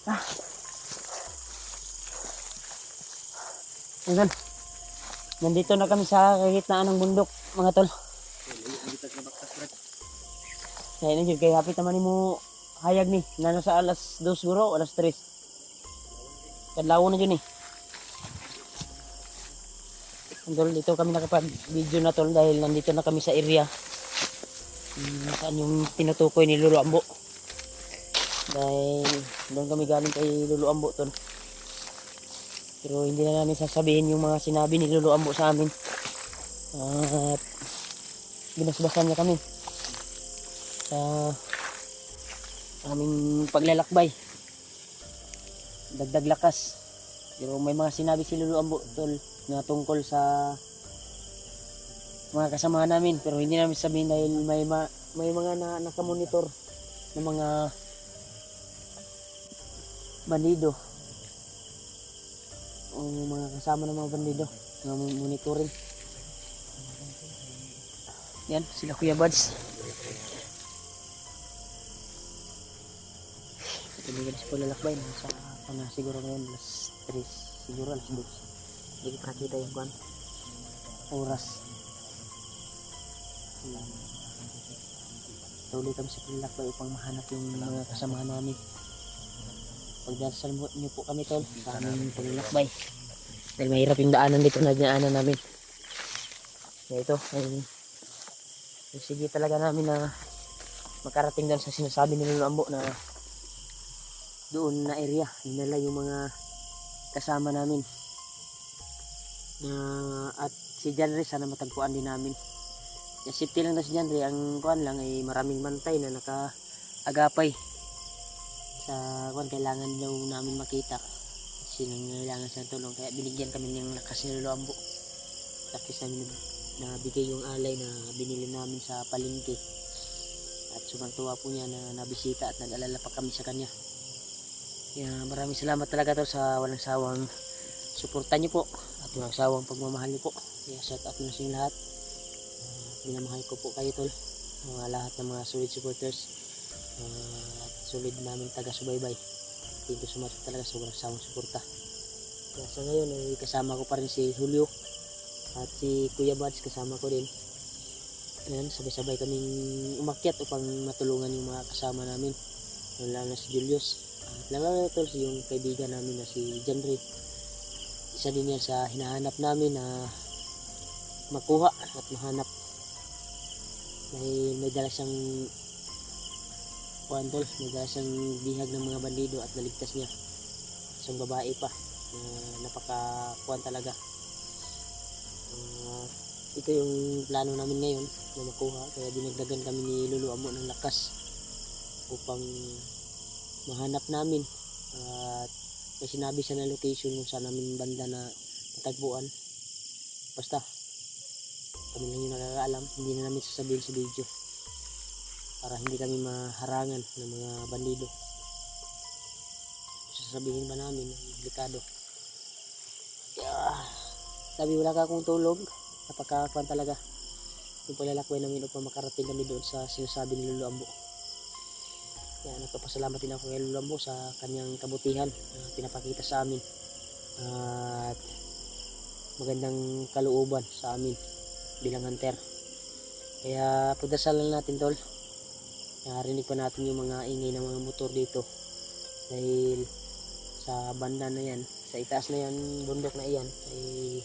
Ah. Ayan. Nandito na kami sa kagitnaan ng bundok, mga tol. Kaya na dyan, kaya hapit naman mo hayag ni. Nano sa alas 2 siguro, alas 3. Kadlaw na dyan eh. Tol, dito kami nakapag-video na tol dahil nandito na kami sa area. Saan yung tinutukoy ni Lolo Ambo. Dahil doon kami galing kay Lolo Ambo tol. Pero hindi na namin sasabihin yung mga sinabi ni Lolo Ambo sa amin. At binasbasan niya kami sa aming paglalakbay. Dagdag lakas. Pero may mga sinabi si Lolo Ambo tol na tungkol sa mga kasamahan namin. Pero hindi namin sabihin dahil may mga nakamonitor ng mga bandido. O mga kasama ng mga bandido na monitoring. Yan, sila Kuya Buds. Ito din sa paglalakbay. Nasa na siguro ngayon alas 3, siguro alas 2. Hindi ko nakita yung kuwan. Oras. Tuloy kami sa paglalakbay upang mahanap yung mga kasamahan namin. Pagdasal niyo po kami tol sa aming paglalakbay. Dahil mahirap yung daanan dito na dinaanan namin. Kaya ito ay sige talaga namin na makarating doon sa sinasabi ni Lolo Ambo na doon na area. Dinala yung mga kasama namin. At si Janre sana matagpuan din namin. Yung safety lang na si Janre. Ang kuan lang ay maraming bantay na nakaagapay. Sa kuan kailangan daw namin makita. Kasi nangailangan sa tulong. Kaya binigyan kami ng lakas ni Lolo Ambo. Tapos namin nabigay yung alay na binili namin sa palengke. At sumang-tuwa po niya na nabisita at nag-alala pa kami sa kanya. Kaya maraming salamat talaga to sa walang sawang suporta niyo po at walang sawang pagmamahal niyo po. Kaya shout out na sa inyo lahat. Minamahal ko po kayo tol. Lahat ng mga solid supporters at solid namin taga-subaybay. Thank you so much talaga sa walang sawang suporta. Kaya sa ngayon ay kasama ko pa rin si Julio at si Kuya Buds kasama ko din. Ayan, sabay-sabay kaming umakyat upang matulungan yung mga kasama namin. Lalo na si Julius. At lalo na tol yung kaibigan namin na si Janre. Isa din yan sa hinahanap namin na makuha at mahanap. Dahil may dala siyang kuwan tol, may dala siyang bihag ng mga bandido at naligtas niya. Isang babae pa na napaka-kuwan talaga. Ito yung plano namin ngayon na makuha. Kaya dinagdagan kami ni Lolo Ambo ng lakas upang mahanap namin. At may sinabi siya na location kung saan namin banda na natagpuan. Basta kami lang yung nakakaalam. Hindi na namin sasabihin sa video para hindi kami maharangan ng mga bandido. Sasabihin ba namin delikado. Kaya sabi wala ka akong tulog. Napakakuan talaga yung paglalakbay namin upang makarating kami doon sa sinasabi ni Lolo Ambo. Kaya nagpapasalamat din ako kay Lolo Ambo sa kanyang kabutihan na pinapakita sa amin at magandang kalooban sa amin bilang hunter. Kaya pagdasalan natin tol, narinig pa natin yung mga ingay ng mga motor dito dahil sa banda na yan, sa itaas na yan, bundok na iyan ay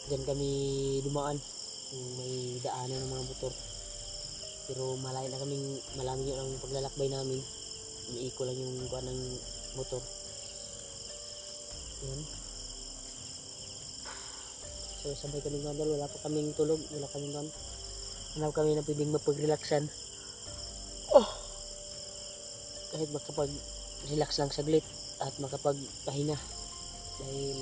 dyan kami dumaan kung may daanan ng mga motor. Pero malayo na kaming malamin yun ang paglalakbay namin. Umiiko lang yung kuha ng motor. Yan. So sabay kaming mandal, wala pa kaming tulog, wala kaming kuhan. Hanap kami na pwedeng mapag-relaxan. Kahit makapag-relax lang saglit at makapagpahinga. Dahil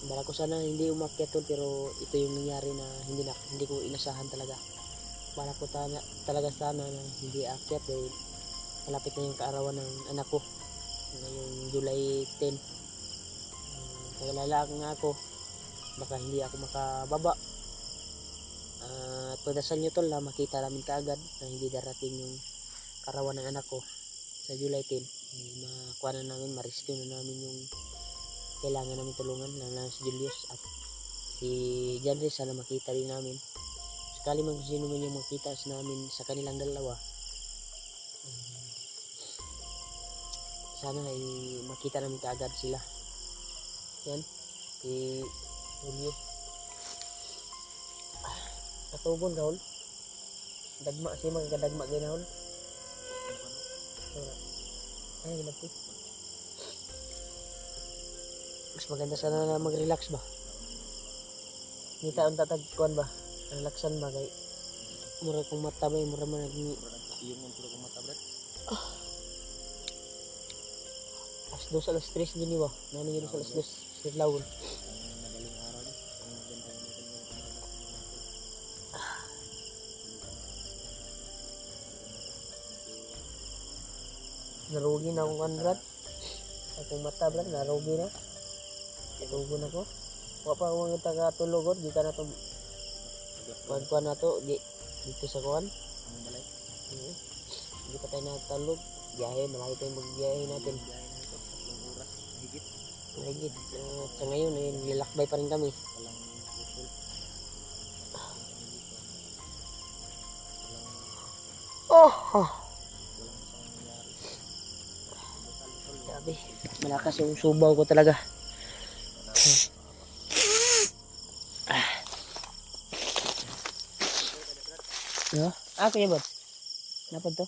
bala ko sana hindi umakyat tol, pero ito yung nangyari na hindi ko inasahan talaga. Bala ko talaga sana na hindi akyat dahil malapit na yung kaarawan ng anak ko ngayong July 10. Naglalala nga ako baka hindi ako makababa. At pagdasal nyo tol na makita namin kaagad na hindi darating yung kaarawan ng anak ko. sa July 10, makuha na namin, ma-rescue na namin yung kailangan namin tulungan, lalo na si Julius at si Janry. Sana makita rin namin. Sakali man kung sino man yung makita namin sa kanilang dalawa, sana ay makita namin kaagad sila. Yan, si Julio. Katugon Raul. Dagma siya, magkadagma gay Raul. Ay, ginapit. Mas maganda sana na mag-relax ba? Ngita ang tatagkuan ba? Relaxan ba kay mura kong mata ba, mura man naging Yung mura kong mata, brad. alas 2, alas 3 din ba? Nano yun sa alas 2 sa lawon. Madaling araw na. Ang magandang Narugi na akong kanrat. Akong mata brad, narugi na. Katugon ako. Wa pa ako taga-tulogod, di ka na to pagkuhan na to, dito sa kuhan. ang balay. Hindi pa tayo natulog. Biyahe, malayo tayong magbiyahe natin. Biyahe na ito, 3 oras. Mahigit. Mahigit. Sa ngayon, nilakbay pa rin kami. Walang usul. Oh! Walang isang nangyari. Sabi, malakas yung subaw ko talaga. Kaya ba? Napad to?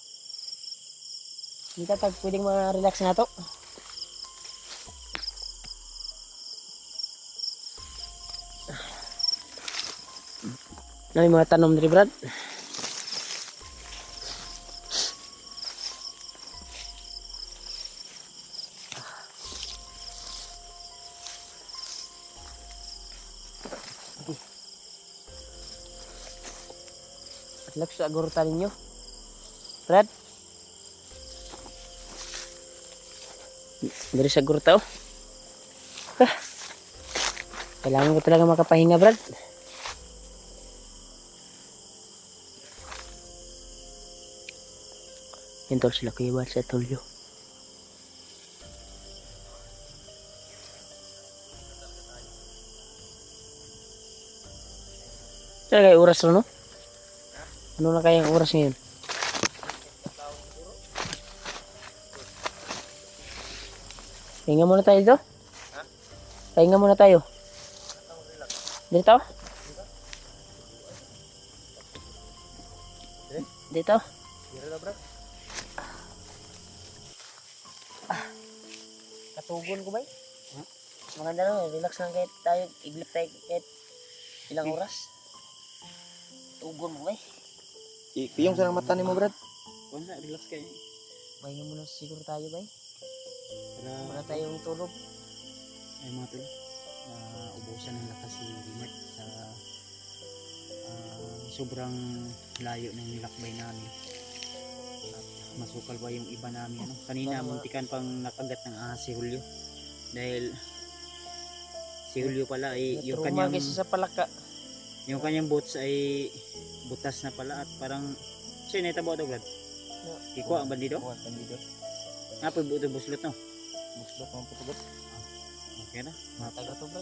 Hindi tatag, pwedeng ma-relax na to. May mga tanom diri brad. Relax sa agurta ninyo. Brad. Dari sa agurta oh. Kailangan ko talaga makapahinga brad. Yan tol sila kuya sa Tulyo. Talaga yung oras no? Ano na kaya yung oras ngayon? Pahinga muna tayo dito? Pahinga muna tayo. Dito? Dito? Dito na, brad. Katugon ko ba? Mas maganda no, relax lang kahit tayo, iglip tayo kahit ilang oras. Tugon mo ba? Ipiyong sa mata ni mo, brad. Wala, relax kayo. Pahinga muna siguro tayo ba? Para Wala tayong tulog. ay mga tol, ubusan ng lakas si Mark sa sobrang layo ng nilakbay namin. At masukal pa yung iba namin. Ano? Kanina muntikan pang nakagat ng si Julio. Dahil si Julio pala ay yung kanyang sa palaka. yung kanyang boots ay butas na pala at parang siya netabo ito, brad. Ikuha ang bandido? Kuha ang bandido. Nga po buto buslot no? Buslot ang putugot. Okay na. Mataga to ba?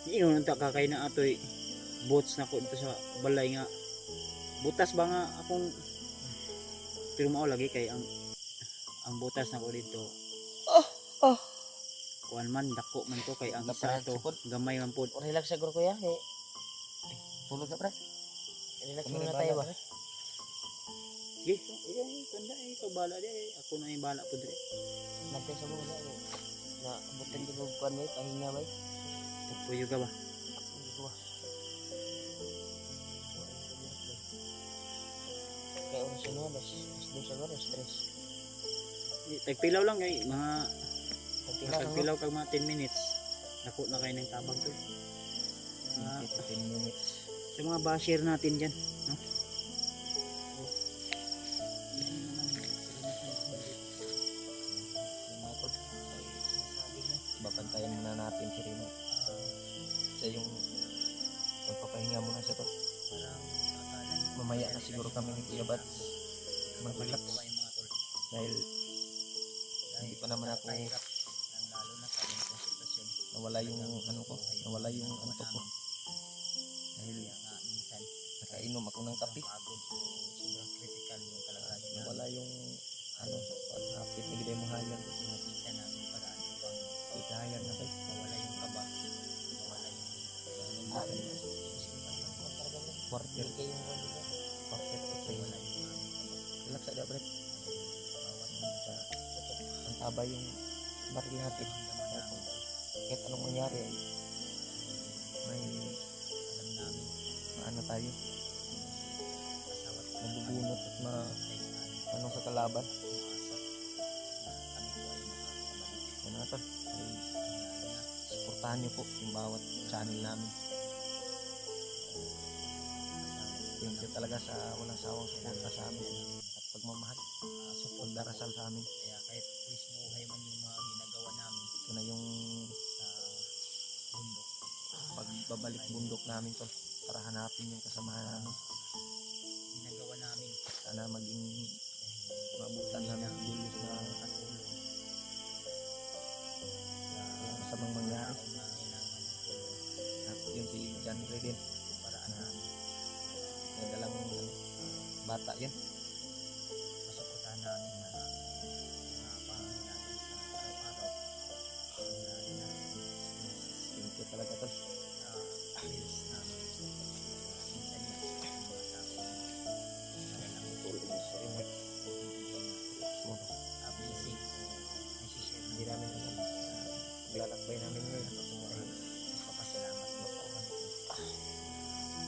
Iyon ang kakay na atoy boots na ko dito sa balay nga. Butas ba nga akong pero mao lagi kay ang butas na ko dito. Kuan man dako man to kay ang isa to gamay man pod. Relax siguro kuya. Tulog ka, brad. Relax muna tayo ba? Sige, tanda ikaw bala di ako na yung bala pod dire. Nagtay sa mga na abutin di ko kuan may pahinga ba? Tapuyo ka ba? Kaya oras na alas 2 siguro, stress. Tagpilaw lang kay mga Pagpila tagpilaw kag mga 10 minutes. Nako na kayo ng tabang to. 10 minutes. Sa mga basher natin dyan, no? Babantayan muna natin si Rino. Siya yung magpapahinga muna siya to. Mamaya na siguro kami ni Kuya Bats mag-relax. Dahil Hindi pa naman ako Kahirap. Lalo na sa ganitong sitwasyon. nawala yung ano ko, nawala yung antok ko. Dahil Kaya nga minsan nakainom ako ng kape. pagod o sobrang critical yung kalagayan namin. Nawala yung ano, paghapit na gila mo hayag. Nakita namin paraan upang Ikahayag na tayo. mawala yung kaba, mawala yung isipan ng Quarter. Quarter to train. wala yung aming kaba. Relax sa dapat. Bawat Sa tutok. Ang taba yung baril natin. damdaman namin, Kahit anong mangyari, may alam namin, maano tayo. pasawat ka Mabubunot at ma guys namin, ano sa kalaban. umaasa na kami po ay makakabalik. Yan natin. Ay, Lalo na suportahan niyo po yung bawat channel namin. Thank you talaga sa walang sawang suporta sa amin at pagmamahal. support Pagdarasal sa amin. kaya kahit puwis buhay man yung mga ginagawa namin Ito na yung sa bundok, pagbabalik bundok namin to para hanapin yung kasamahan namin. ginagawa namin Sana maging dahil mabutan namin si Julius na nakatulong walang sa masamang mangyari. tao na kailangan ng tulong At yun si John Ray din. kung paraan namin May dalang bata yun. masuportahan namin na mga pangangailangan sa araw-araw. Lalo na Thank you talaga to. sa reels namin. Minsan yan, yung mga tao talagang Tulong mo sa inyo. blessing o nagsishare Hindi namin alam. Paglalakbay namin ngayon. dahil nagpapasalamat mo po kami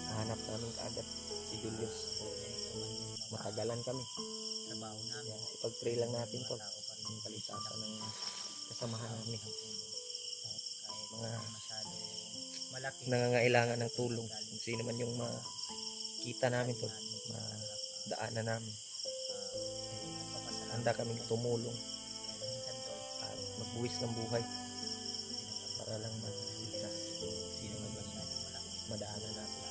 Hanap namin kaagad si Julius. dahil ito man yung mga Matagalan kami. trabaho namin. Kaya ipag-pray lang natin to. Mga tao pa rin Yung kaligtasan ng kasamahan namin. ng tulong. Kahit Mga masyado malaki. nangangailangan ng tulong. Kung sino man yung makita namin to. Madaanan namin. Handa kaming tumulong at magbuwis ng buhay para lang maligtas kung sino man yung madaanan natin.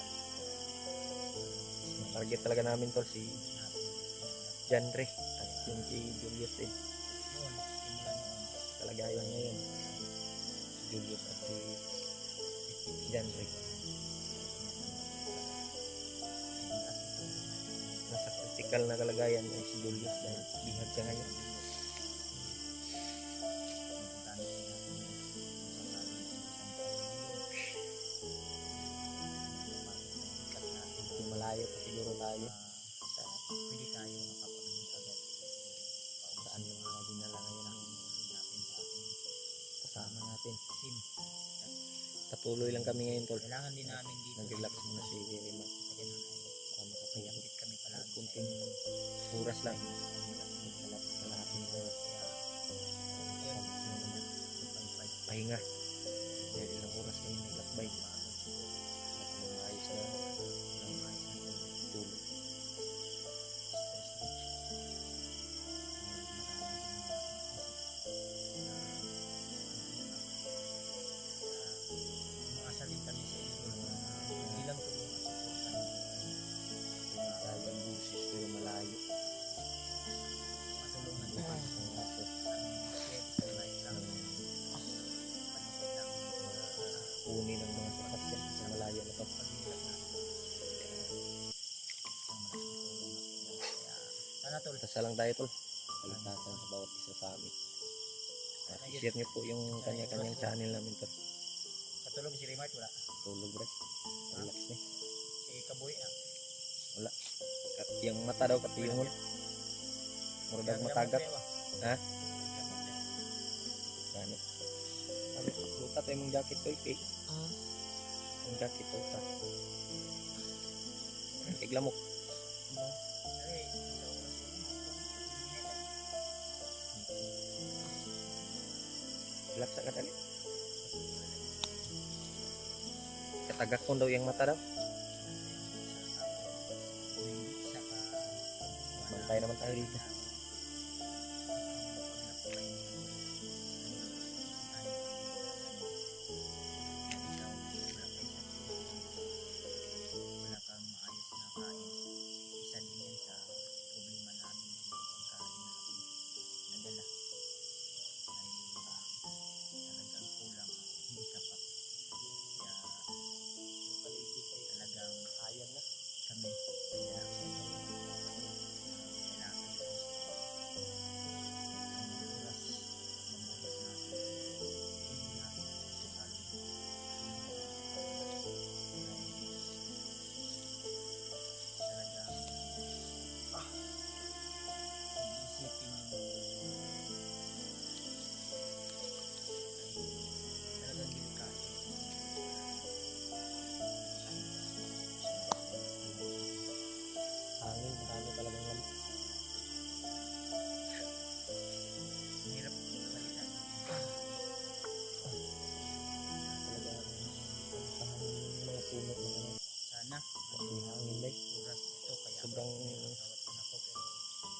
Target talaga namin to si John Ray at yung si Julius din. Kalagayan ngayon si Julius at si John Ray. Nasa critical na kalagayan ay si Julius dahil bihag siya ngayon. Medyo malayo pa siguro tayo sa Pwede tayo makapagod agad. saan yung mga dinala ngayon ang kasama natin. Sim. Patuloy lang kami ngayon tol. Kailangan din namin dito. Nag-relax muna si Rima Sa ganun ay para makapahinga. pagambit kami palagi. Kunting oras lang. Kalahating oras. Yun. Pahinga. Dahil ilang oras kami naglakbay. At maayos na tulog. Umasaling kami sa inyo na hindi lang tulong at suportan. Hindi tayo ang busis pero malayo. Matulungan din kami Ang aso. share sa life lang. Panukod lang. Uni ng mga sasakyan sa malayo na to. Pag-iingat natin. Isang malaking tulong na po. Kaya sana tol. Tasal lang tayo tol. Kaligtasan sa bawat isa sa amin. At i-share nyo po yung kanya-kanyang channel namin to. Katulog si Remart wala. Tulog rin. Relax na. Si Kaboy na. Yung mata daw katiyungon. Murag matagap. Ha? Gani. Sabi, luta tayo mong jacket ko ikay. Yung jacket ko ta. Iglamok. Ay, sa oras ko naman. Relax ka dali. Katagak ko daw yung mata daw. Bantay naman tayo dito. Wala kang maayos na kain. Isa din yan sa problema namin yung pagkain natin. Nadala.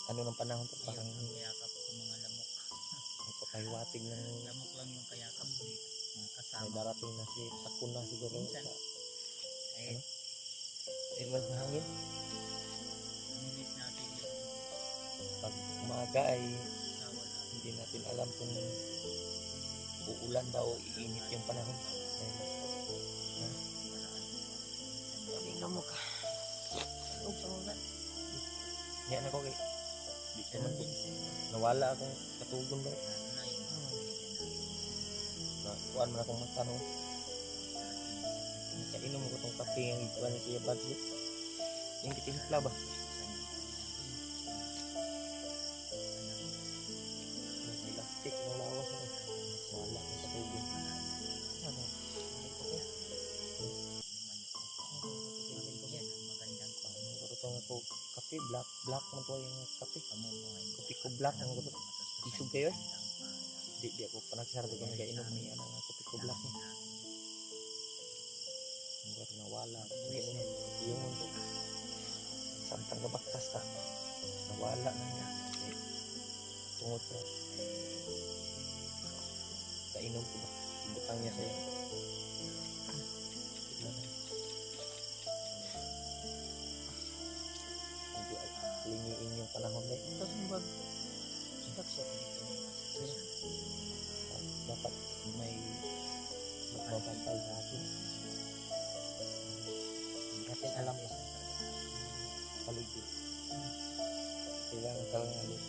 ano ng panahon to, parang Ang kayakap ko mga lamok. nagpapahiwatig ng Lamok lang yung kayakap ko dito. Mga may kasama. darating na si Sakuna siguro Minsan. sa Kahit ilwas na hangin. namilis natin yung Pag umaga ay asawa natin. hindi natin alam kung uulan ba o iinit yung panahon. Tingnan mo ka. Huwag sa ulan. Yan ako kay. Di Siya naman lang ko. din sa'yo. Nawala akong katugon ba. Lalo na yung mga pamilya natin. Kuhaan mo na akong magtanong. Kainom mo ko itong kape yung ikuha ni Kuya Badley. Yung kitimpla ba? Yung plastic ng lawas mo. Wala akong katugon. Ano? Yan ang magandang Karutong ako kape, black mo to yung kape. pamumuhay. Kape ko black ang gusto. Isog kayo eh. Di ako panagsarado kung nagainom niya ng kape ko black mo. Ang garo nawala. Yung mundo. Samtang kabaktas ka. Nawala na niya. Tungod sa kainom ko ba? Butang niya sa'yo. Medyo ay lingiin yung panahon na ito. Tapos mo ba? Dapat may magbabantay sa atin. Hindi natin alam kung paligid. Kailangan talaga ulit.